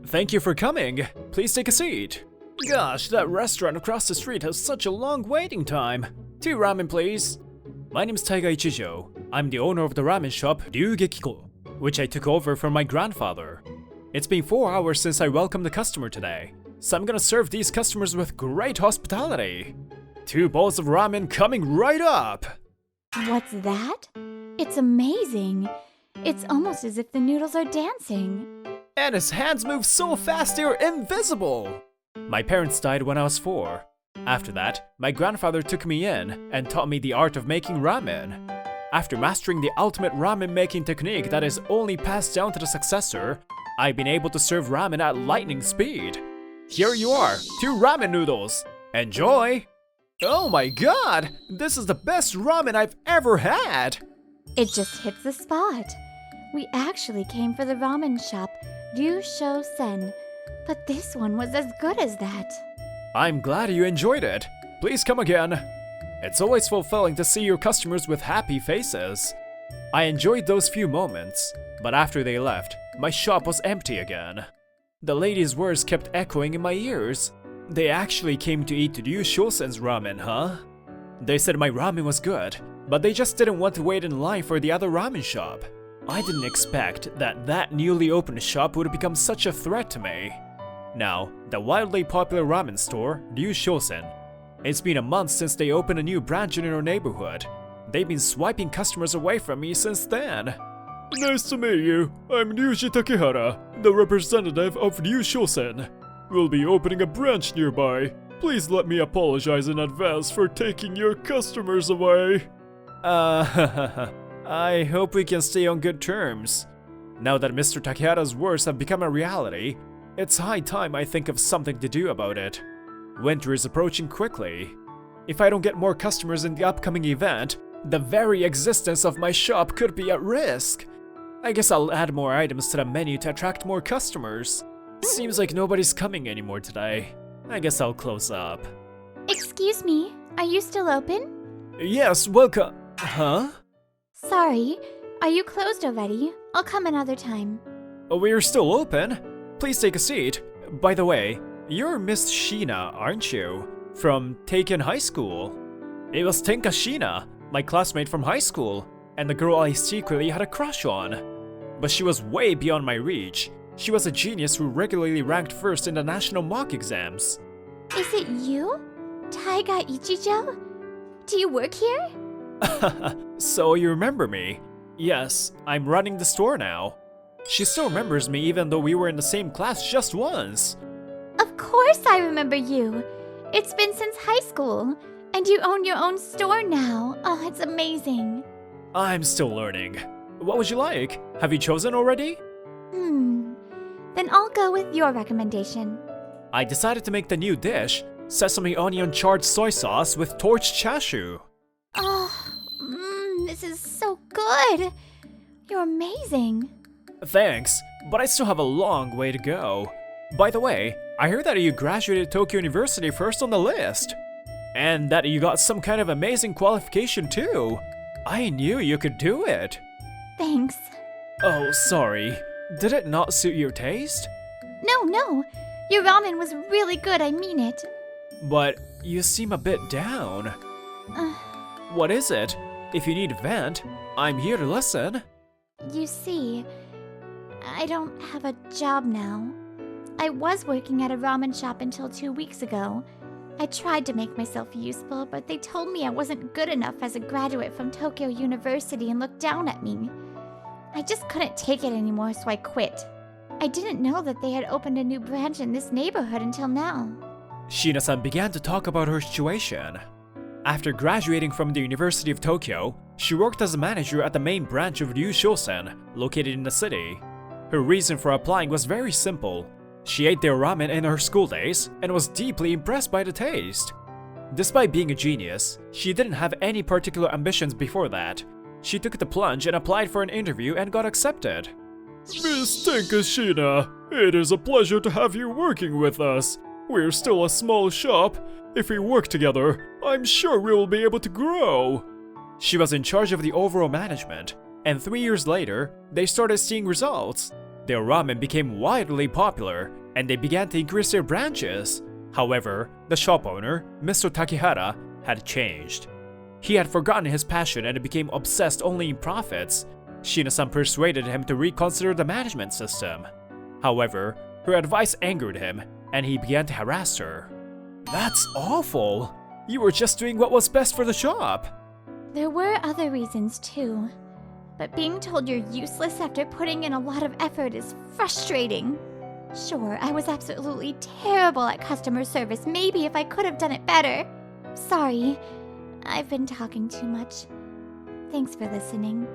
Thank you for coming. Please take a seat. Gosh, that restaurant across the street has such a long waiting time. 2 ramen, please. My name's Taiga Ichijo. I'm the owner of the ramen shop Ryugekiko, which I took over from my grandfather. It's been 4 hours since I welcomed the customer today, so I'm gonna serve these customers with great hospitality. 2 bowls of ramen coming right up! What's that? It's amazing. It's almost as if the noodles are dancing. And his hands move so fast they're invisible! My parents died when I was 4. After that, my grandfather took me in and taught me the art of making ramen. After mastering the ultimate ramen making technique that is only passed down to the successor, I've been able to serve ramen at lightning speed. Here you are, 2 ramen noodles. Enjoy! Oh my god! This is the best ramen I've ever had! It just hits the spot. We actually came for the ramen shop, Ryusho Sen, but this one was as good as that. I'm glad you enjoyed it. Please come again. It's always fulfilling to see your customers with happy faces. I enjoyed those few moments, but after they left, my shop was empty again. The lady's words kept echoing in my ears. They actually came to eat Ryusho-sen's ramen, huh? They said my ramen was good, but they just didn't want to wait in line for the other ramen shop. I didn't expect that newly opened shop would become such a threat to me. Now, the wildly popular ramen store, Ryusho-sen. It's been a month since they opened a new branch in our neighborhood. They've been swiping customers away from me since then. Nice to meet you. I'm Ryuji Takehara, the representative of Ryusho-sen. We'll be opening a branch nearby. Please let me apologize in advance for taking your customers away. I hope we can stay on good terms. Now that Mr. Takehara's words have become a reality, it's high time I think of something to do about it. Winter is approaching quickly. If I don't get more customers in the upcoming event, the very existence of my shop could be at risk. I guess I'll add more items to the menu to attract more customers. Seems like nobody's coming anymore today. I guess I'll close up. Excuse me, are you still open? Yes, welcome. Huh? Sorry, are you closed already? I'll come another time. We're still open. Please take a seat. By the way, you're Miss Sheena, aren't you? From Taken High School. It was Tenka Sheena, my classmate from high school, and the girl I secretly had a crush on. But she was way beyond my reach. She was a genius who regularly ranked first in the national mock exams. Is it you? Taiga Ichijo? Do you work here? So you remember me? Yes, I'm running the store now. She still remembers me even though we were in the same class just once. Of course I remember you. It's been since high school, and you own your own store now. Oh, it's amazing. I'm still learning. What would you like? Have you chosen already? Then I'll go with your recommendation. I decided to make the new dish, sesame onion charred soy sauce with torched chashu. Oh, this is so good. You're amazing. Thanks, but I still have a long way to go. By the way, I heard that you graduated Tokyo University first on the list. And that you got some kind of amazing qualification too. I knew you could do it. Thanks. Oh, sorry. Did it not suit your taste? No. Your ramen was really good, I mean it. But you seem a bit down. What is it? If you need vent, I'm here to listen. You see, I don't have a job now. I was working at a ramen shop until 2 weeks ago. I tried to make myself useful, but they told me I wasn't good enough as a graduate from Tokyo University and looked down at me. I just couldn't take it anymore, so I quit. I didn't know that they had opened a new branch in this neighborhood until now. Sheena-san began to talk about her situation. After graduating from the University of Tokyo, she worked as a manager at the main branch of Ryusho-sen, located in the city. Her reason for applying was very simple. She ate their ramen in her school days and was deeply impressed by the taste. Despite being a genius, she didn't have any particular ambitions before that. She took the plunge and applied for an interview and got accepted. Miss Tenka Sheena, it is a pleasure to have you working with us. We're still a small shop. If we work together, I'm sure we will be able to grow. She was in charge of the overall management, and 3 years later, they started seeing results. their ramen became widely popular and they began to increase their branches. However, the shop owner, Mr. Takehara, had changed. He had forgotten his passion and became obsessed only in profits. Shina-san persuaded him to reconsider the management system. However, her advice angered him and he began to harass her. That's awful! You were just doing what was best for the shop! There were other reasons too. But being told you're useless after putting in a lot of effort is frustrating. Sure, I was absolutely terrible at customer service. Maybe if I could have done it better. Sorry, I've been talking too much. Thanks for listening.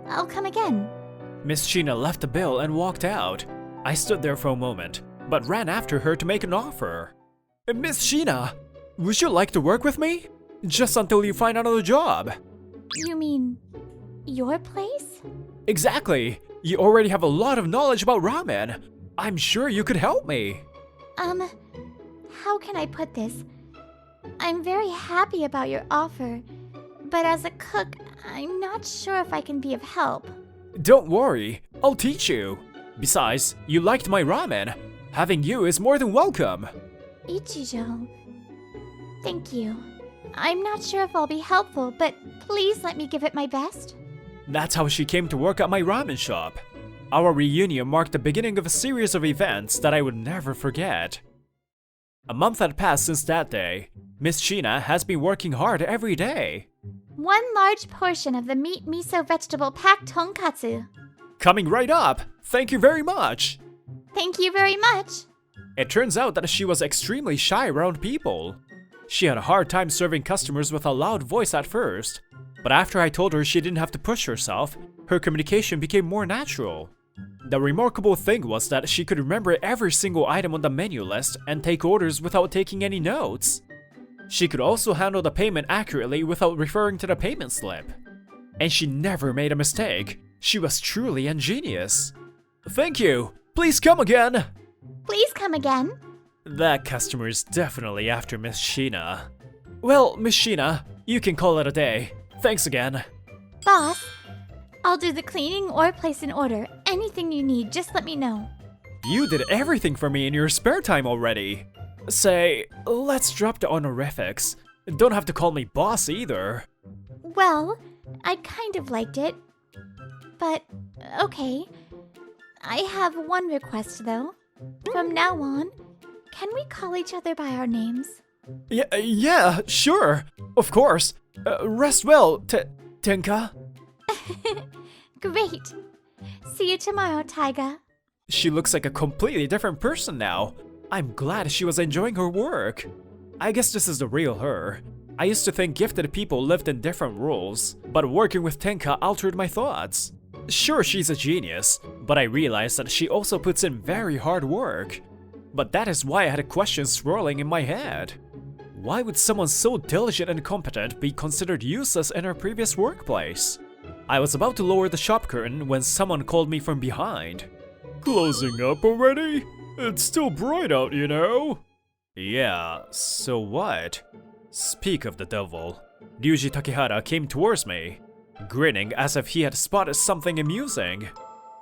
I'll come again. Miss Shina left the bill and walked out. I stood there for a moment, but ran after her to make an offer. Miss Shina, would you like to work with me? Just until you find another job. You mean your place? Exactly. You already have a lot of knowledge about ramen. I'm sure you could help me. How can I put this? I'm very happy about your offer, but as a cook, I'm not sure if I can be of help. Don't worry, I'll teach you. Besides, you liked my ramen. Having you is more than welcome. Ichijo, thank you. I'm not sure if I'll be helpful, but please let me give it my best. That's how she came to work at my ramen shop. Our reunion marked the beginning of a series of events that I would never forget. A month had passed since that day. Miss Shina has been working hard every day. One large portion of the meat miso vegetable packed tonkatsu. Coming right up! Thank you very much! Thank you very much. It turns out that she was extremely shy around people. She had a hard time serving customers with a loud voice at first, but after I told her she didn't have to push herself, her communication became more natural. The remarkable thing was that she could remember every single item on the menu list and take orders without taking any notes. She could also handle the payment accurately without referring to the payment slip. And she never made a mistake. She was truly ingenious. Thank you! Please come again! Please come again. That customer is definitely after Miss Shina. Well, Miss Shina, you can call it a day. Thanks again. Boss, I'll do the cleaning or place an order. Anything you need, just let me know. You did everything for me in your spare time already. Say, let's drop the honorifics. Don't have to call me boss either. Well, I kind of liked it. But, okay. I have one request though. From now on, can we call each other by our names? Yeah, sure. Of course. Rest well, Tenka. Great. See you tomorrow, Taiga. She looks like a completely different person now. I'm glad she was enjoying her work. I guess this is the real her. I used to think gifted people lived in different roles, but working with Tenka altered my thoughts. Sure, she's a genius, but I realized that she also puts in very hard work. But that is why I had a question swirling in my head. Why would someone so diligent and competent be considered useless in her previous workplace? I was about to lower the shop curtain when someone called me from behind. Closing up already? It's still bright out, you know? Yeah, so what? Speak of the devil. Ryuji Takehara came towards me, grinning as if he had spotted something amusing.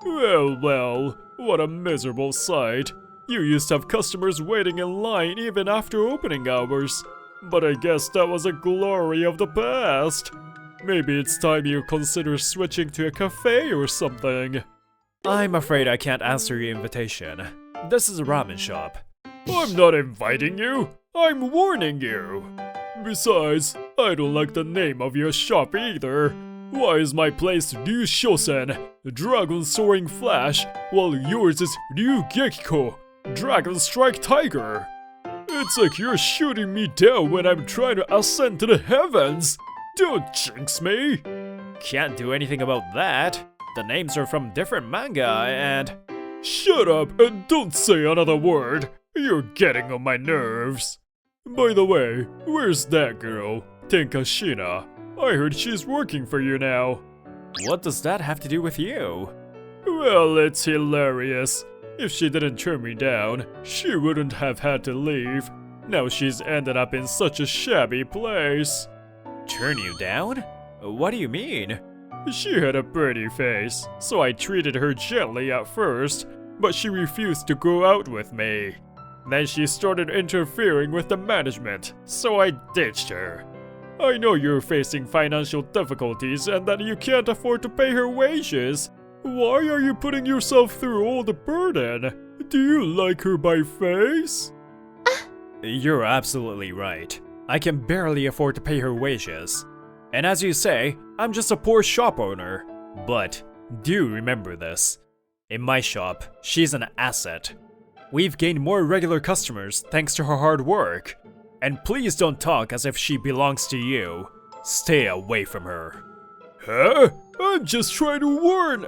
Well, what a miserable sight. You used to have customers waiting in line even after opening hours. But I guess that was a glory of the past. Maybe it's time you consider switching to a cafe or something. I'm afraid I can't answer your invitation. This is a ramen shop. I'm not inviting you. I'm warning you. Besides, I don't like the name of your shop either. Why is my place Ryu Shosen, Dragon Soaring Flash, while yours is Ryu Gekiko, Dragon Strike Tiger? It's like you're shooting me down when I'm trying to ascend to the heavens. Don't jinx me. Can't do anything about that. The names are from different manga and... Shut up and don't say another word. You're getting on my nerves. By the way, where's that girl, Tenka Shina? I heard she's working for you now. What does that have to do with you? Well, it's hilarious. If she didn't turn me down, she wouldn't have had to leave. Now she's ended up in such a shabby place. Turn you down? What do you mean? She had a pretty face, so I treated her gently at first. but she refused to go out with me. Then she started interfering with the management, so I ditched her. I know you're facing financial difficulties and that you can't afford to pay her wages. Why are you putting yourself through all the burden? Do you like her by face? You're absolutely right. I can barely afford to pay her wages. And as you say, I'm just a poor shop owner. But do remember this. In my shop, she's an asset. We've gained more regular customers thanks to her hard work. And please don't talk as if she belongs to you. Stay away from her. Huh? I'm just trying to warn.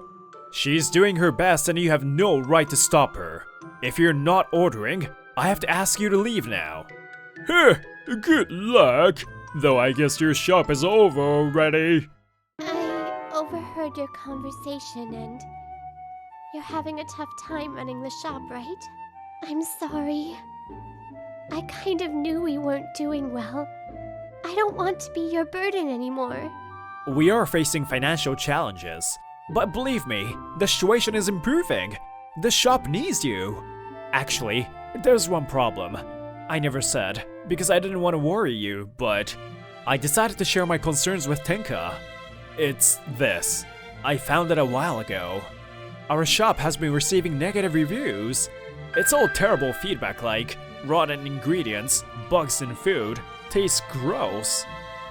She's doing her best and you have no right to stop her. If you're not ordering, I have to ask you to leave now. Huh, good luck. Though I guess your shop is over already. I overheard your conversation and you're having a tough time running the shop, right? I'm sorry. I kind of knew we weren't doing well. I don't want to be your burden anymore. We are facing financial challenges, but believe me, the situation is improving. The shop needs you. Actually, there's one problem. I never said, because I didn't want to worry you, but I decided to share my concerns with Tenka. It's this. I found it a while ago. Our shop has been receiving negative reviews. It's all terrible feedback like, rotten ingredients, bugs in food, tastes gross.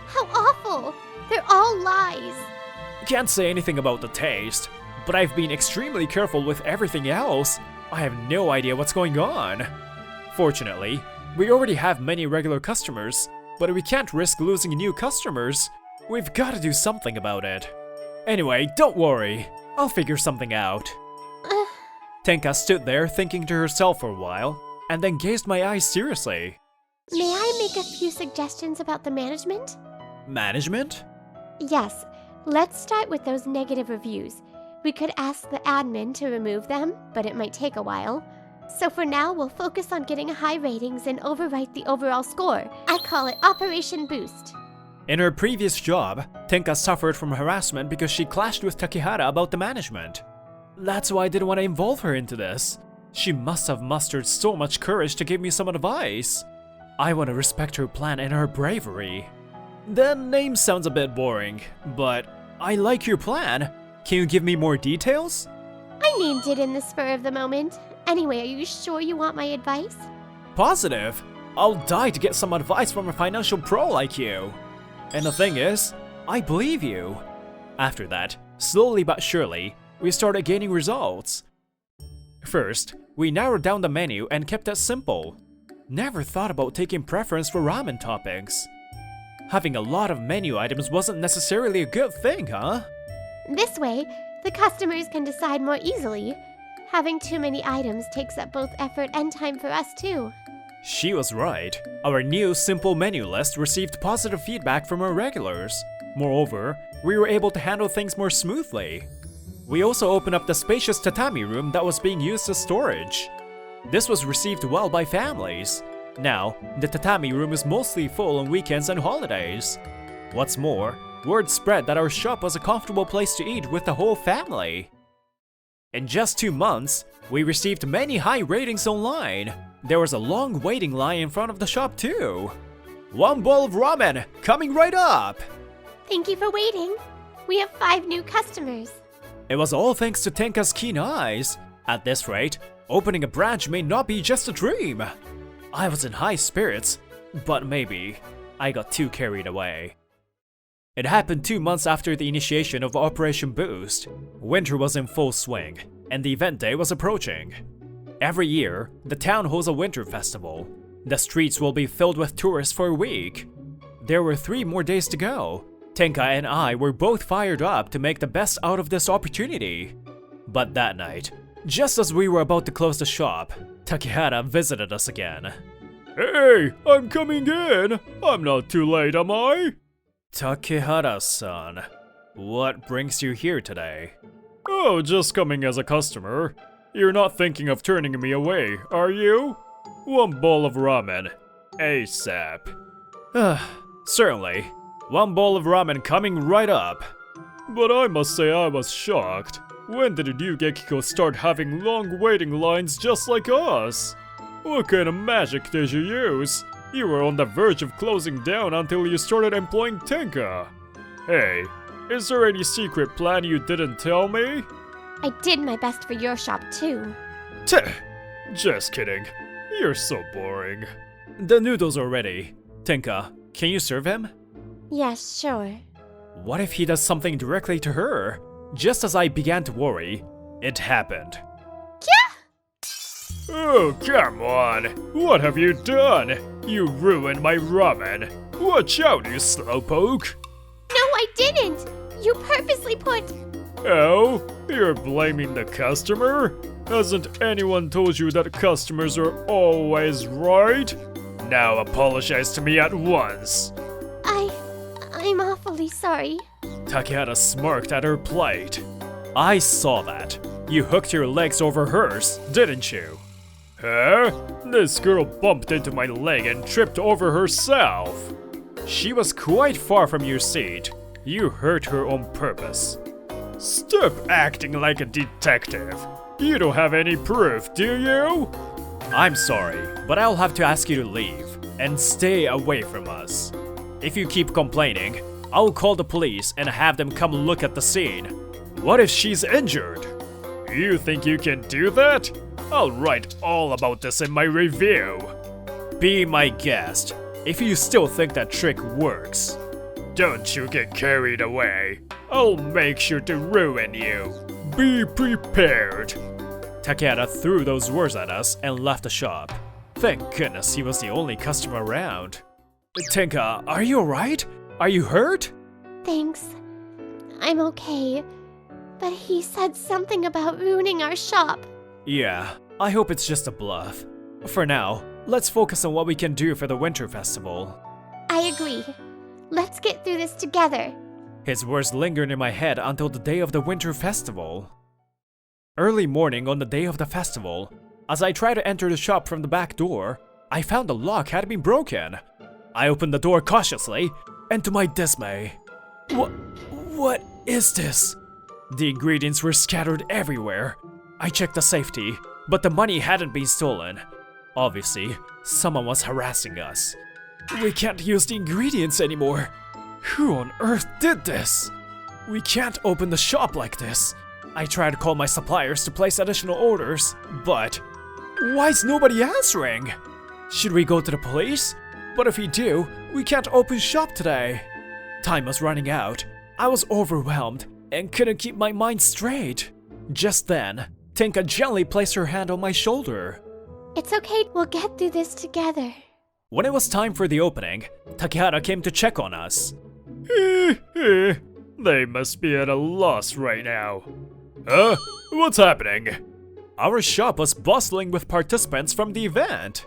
How awful! They're all lies! Can't say anything about the taste, but I've been extremely careful with everything else. I have no idea what's going on. Fortunately, we already have many regular customers, but we can't risk losing new customers. We've got to do something about it. Anyway, don't worry. I'll figure something out. Tenka stood there thinking to herself for a while, and then gazed my eyes seriously. May I make a few suggestions about the management? Management? Yes, let's start with those negative reviews. We could ask the admin to remove them, but it might take a while. So for now, we'll focus on getting high ratings and overwrite the overall score. I call it Operation Boost. In her previous job, Tenka suffered from harassment because she clashed with Takehara about the management. That's why I didn't want to involve her into this. She must have mustered so much courage to give me some advice. I want to respect her plan and her bravery. The name sounds a bit boring, but I like your plan. Can you give me more details? I named it in the spur of the moment. Anyway, are you sure you want my advice? Positive. I'll die to get some advice from a financial pro like you. And the thing is, I believe you. After that, slowly but surely, we started gaining results. First, we narrowed down the menu and kept it simple. Never thought about taking preference for ramen toppings. Having a lot of menu items wasn't necessarily a good thing, huh? This way, the customers can decide more easily. Having too many items takes up both effort and time for us too. She was right. Our new simple menu list received positive feedback from our regulars. Moreover, we were able to handle things more smoothly. We also opened up the spacious tatami room that was being used as storage. This was received well by families. Now, the tatami room is mostly full on weekends and holidays. What's more, word spread that our shop was a comfortable place to eat with the whole family. In just 2 months, we received many high ratings online. There was a long waiting line in front of the shop too. 1 bowl of ramen, coming right up! Thank you for waiting. We have 5 new customers. It was all thanks to Tenka's keen eyes. At this rate, opening a branch may not be just a dream. I was in high spirits, but maybe I got too carried away. It happened 2 months after the initiation of Operation Boost. Winter was in full swing, and the event day was approaching. Every year, the town holds a winter festival. The streets will be filled with tourists for a week. There were 3 more days to go. Tenka and I were both fired up to make the best out of this opportunity. But that night, just as we were about to close the shop, Takehara visited us again. Hey, I'm coming in! I'm not too late, am I? Takehara-san, what brings you here today? Oh, just coming as a customer. You're not thinking of turning me away, are you? 1 bowl of ramen, ASAP. Certainly. 1 bowl of ramen coming right up. But I must say I was shocked. When did Ryugekiko start having long waiting lines just like us? What kind of magic did you use? You were on the verge of closing down until you started employing Tenka. Hey, is there any secret plan you didn't tell me? I did my best for your shop too. Tch, just kidding. You're so boring. The noodles are ready. Tenka, can you serve him? Yes, sure. What if he does something directly to her? Just as I began to worry, it happened. Oh, come on! What have you done? You ruined my ramen! Watch out, you slowpoke! No, I didn't! You purposely put... Oh? You're blaming the customer? Hasn't anyone told you that customers are always right? Now apologize to me at once! I'm awfully sorry. Takehata smirked at her plight. I saw that. You hooked your legs over hers, didn't you? Huh? This girl bumped into my leg and tripped over herself. She was quite far from your seat. You hurt her on purpose. Stop acting like a detective. You don't have any proof, do you? I'm sorry, but I'll have to ask you to leave and stay away from us. If you keep complaining, I'll call the police and have them come look at the scene. What if she's injured? You think you can do that? I'll write all about this in my review. Be my guest, if you still think that trick works. Don't you get carried away. I'll make sure to ruin you. Be prepared. Takehata threw those words at us and left the shop. Thank goodness he was the only customer around. Tenka, are you alright? Are you hurt? Thanks. I'm okay. But he said something about ruining our shop. Yeah, I hope it's just a bluff. For now, let's focus on what we can do for the Winter Festival. I agree. Let's get through this together. His words lingered in my head until the day of the Winter Festival. Early morning on the day of the festival, as I tried to enter the shop from the back door, I found the lock had been broken. I opened the door cautiously, and to my dismay, what is this? The ingredients were scattered everywhere. I checked the safety, but the money hadn't been stolen. Obviously, someone was harassing us. We can't use the ingredients anymore. Who on earth did this? We can't open the shop like this. I tried to call my suppliers to place additional orders, but why is nobody answering? Should we go to the police? But if we do, we can't open shop today. Time was running out. I was overwhelmed and couldn't keep my mind straight. Just then, Tenka gently placed her hand on my shoulder. It's okay, we'll get through this together. When it was time for the opening, Takehata came to check on us. They must be at a loss right now. Huh? What's happening? Our shop was bustling with participants from the event.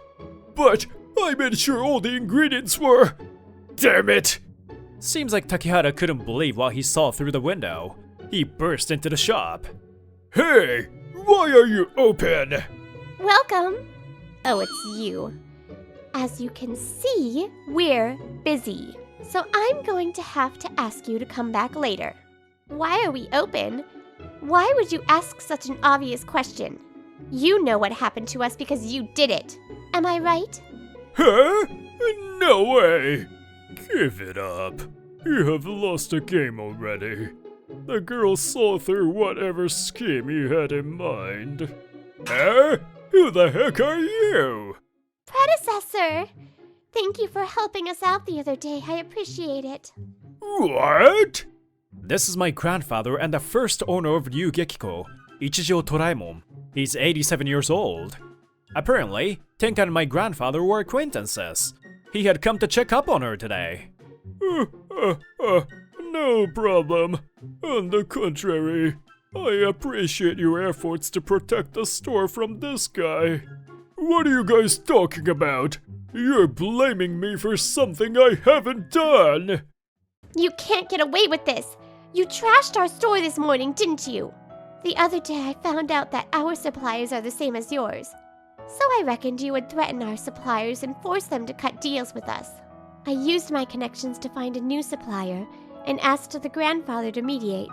But I made sure all the ingredients were... Damn it! Seems like Takehata couldn't believe what he saw through the window. He burst into the shop. Hey! Why are you open? Welcome. Oh, it's you. As you can see, we're busy. So I'm going to have to ask you to come back later. Why are we open? Why would you ask such an obvious question? You know what happened to us because you did it. Am I right? Huh? No way! Give it up. You have lost the game already. The girl saw through whatever scheme you had in mind. Huh? Who the heck are you? Predecessor! Thank you for helping us out the other day. I appreciate it. What? This is my grandfather and the first owner of Ryugekiko, Ichijo Toraemon. He's 87 years old. Apparently, Tenka and my grandfather were acquaintances. He had come to check up on her today. No problem. On the contrary, I appreciate your efforts to protect the store from this guy. What are you guys talking about? You're blaming me for something I haven't done! You can't get away with this! You trashed our store this morning, didn't you? The other day I found out that our suppliers are the same as yours. So I reckoned you would threaten our suppliers and force them to cut deals with us. I used my connections to find a new supplier and asked the grandfather to mediate.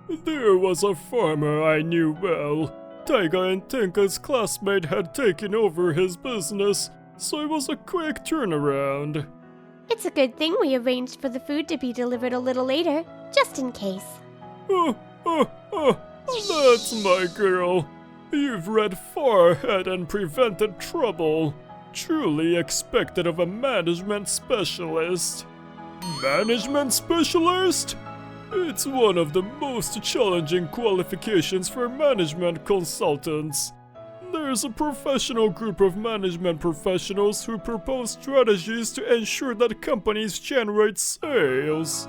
There was a farmer I knew well. Taiga and Tenka's classmate had taken over his business, so it was a quick turnaround. It's a good thing we arranged for the food to be delivered a little later, just in case. That's my girl. You've read far ahead and prevented trouble. Truly expected of a management specialist. Management specialist? It's one of the most challenging qualifications for management consultants. There's a professional group of management professionals who propose strategies to ensure that companies generate sales.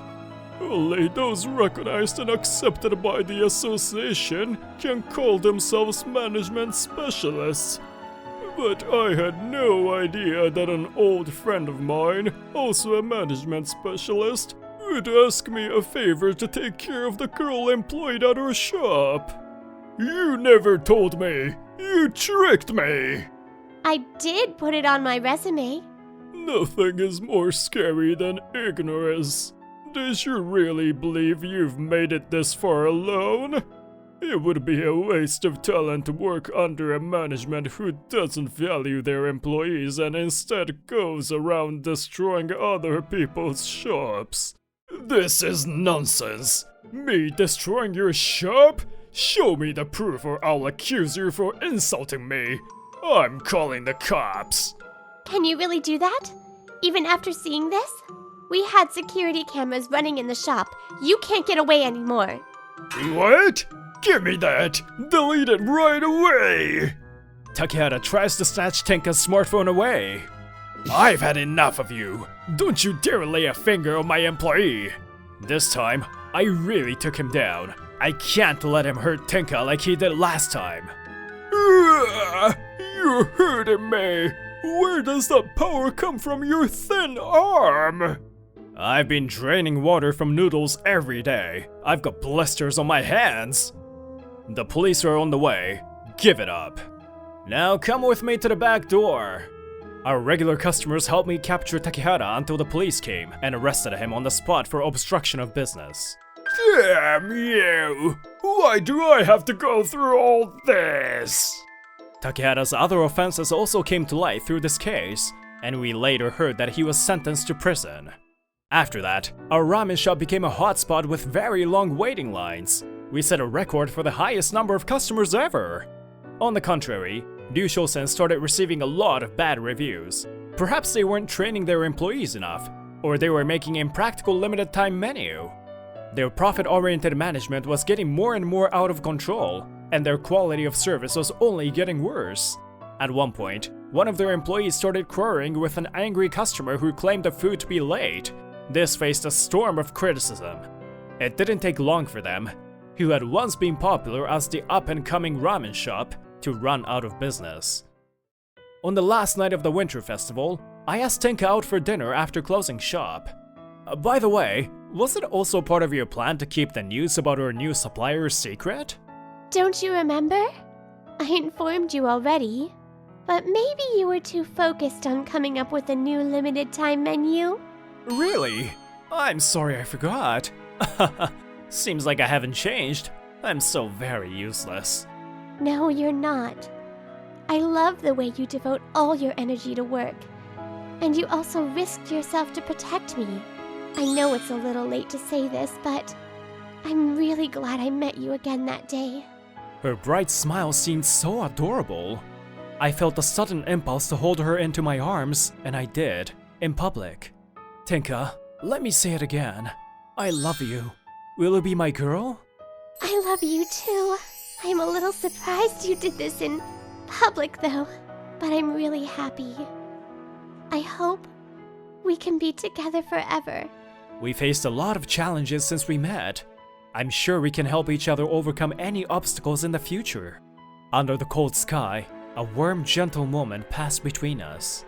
Only those recognized and accepted by the association can call themselves management specialists. But I had no idea that an old friend of mine, also a management specialist, would ask me a favor to take care of the girl employed at her shop. You never told me! You tricked me! I did put it on my resume. Nothing is more scary than ignorance. Did you really believe you've made it this far alone? It would be a waste of talent to work under a management who doesn't value their employees and instead goes around destroying other people's shops. This is nonsense! Me destroying your shop? Show me the proof or I'll accuse you for insulting me. I'm calling the cops. Can you really do that? Even after seeing this? We had security cameras running in the shop. You can't get away anymore. What? Give me that! Delete it right away! Takehata tries to snatch Tenka's smartphone away. I've had enough of you. Don't you dare lay a finger on my employee. This time, I really took him down. I can't let him hurt Tenka like he did last time. You're hurting me! Where does that power come from your thin arm? I've been draining water from noodles every day. I've got blisters on my hands. The police are on the way. Give it up. Now come with me to the back door. Our regular customers helped me capture Takehata until the police came and arrested him on the spot for obstruction of business. Damn you! Why do I have to go through all this? Takehata's other offenses also came to light through this case, and we later heard that he was sentenced to prison. After that, our ramen shop became a hotspot with very long waiting lines. We set a record for the highest number of customers ever. On the contrary, Ryushosen started receiving a lot of bad reviews. Perhaps they weren't training their employees enough, or they were making impractical limited time menu. Their profit-oriented management was getting more and more out of control, and their quality of service was only getting worse. At one point, one of their employees started quarreling with an angry customer who claimed the food to be late. This faced a storm of criticism. It didn't take long for them, who had once been popular as the up-and-coming ramen shop, to run out of business. On the last night of the winter festival, I asked Tenka out for dinner after closing shop. By the way, was it also part of your plan to keep the news about our new supplier secret? Don't you remember? I informed you already. But maybe you were too focused on coming up with a new limited time menu? Really? I'm sorry I forgot. Seems like I haven't changed. I'm so very useless. No, you're not. I love the way you devote all your energy to work. And you also risked yourself to protect me. I know it's a little late to say this, but I'm really glad I met you again that day. Her bright smile seemed so adorable. I felt a sudden impulse to hold her into my arms, and I did, in public. Tenka, let me say it again. I love you. Will you be my girl? I love you too. I'm a little surprised you did this in public though, but I'm really happy. I hope we can be together forever. We faced a lot of challenges since we met. I'm sure we can help each other overcome any obstacles in the future. Under the cold sky, a warm, gentle moment passed between us.